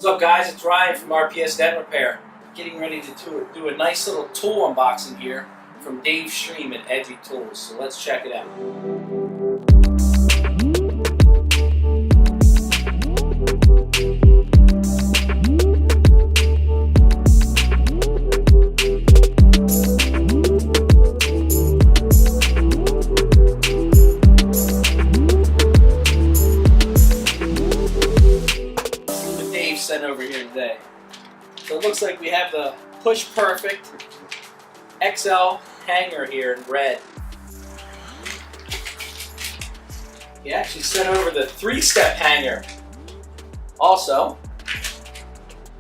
What's up guys, it's Ryan from RPS Dent Repair. Getting ready to do a nice little tool unboxing here from Dave's stream at Edgy Tools, so let's check it out. Sent over here today. So it looks like we have the Push Perfect XL hanger here in red. He actually sent over the 3-step hanger also,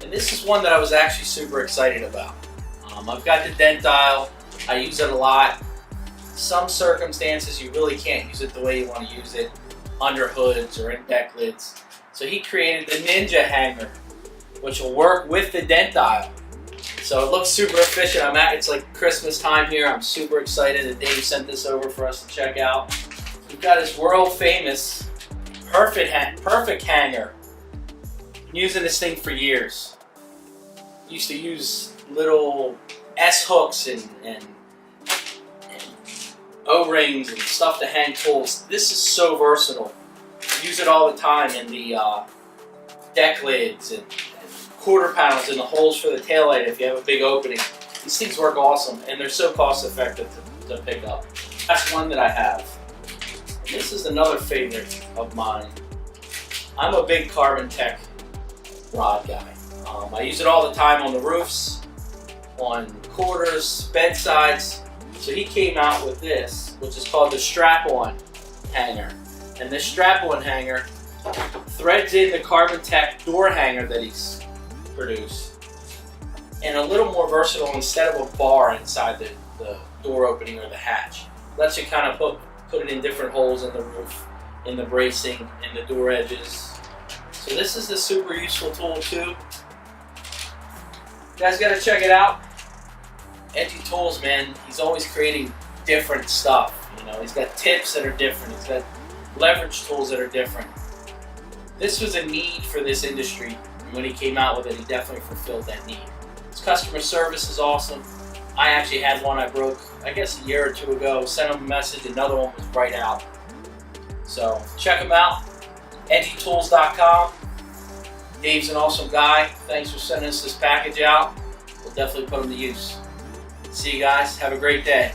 and this is one that I was actually super excited about. I've got the dent dial. I use it a lot. Some circumstances you really can't use it the way you want to use it, under hoods or in deck lids. So he created the Ninja hanger, which will work with the dent dial. So it looks super efficient. It's like Christmas time here. I'm super excited that Dave sent this over for us to check out. We've got his world famous perfect hanger. I'm using this thing for years. Used to use little S hooks and O-rings and stuff to hang tools. This is so versatile. Use it all the time in the deck lids and quarter panels and the holes for the taillight if you have a big opening. These things work awesome and they're so cost effective to pick up. That's one that I have. This is another favorite of mine. I'm a big Carbon Tech rod guy. I use it all the time on the roofs, on quarters, bedsides. So he came out with this, which is called the strap-on hanger. And this strap-on hanger threads in the Carbon Tech door hanger that he's produced, and a little more versatile. Instead of a bar inside the door opening or the hatch, lets you kind of put it in different holes in the roof, in the bracing, in the door edges. So this is a super useful tool too. You guys gotta check it out. Edgy Tools, man, he's always creating different stuff. You know, he's got tips that are different. He's got leverage tools that are different. This was a need for this industry, and when he came out with it, he definitely fulfilled that need. His customer service is awesome. I actually had one I broke, I guess a year or two ago, sent him a message, another one was right out. So check him out, edgytools.com. Dave's an awesome guy. Thanks for sending us this package out. We'll definitely put him to use. See you guys, have a great day.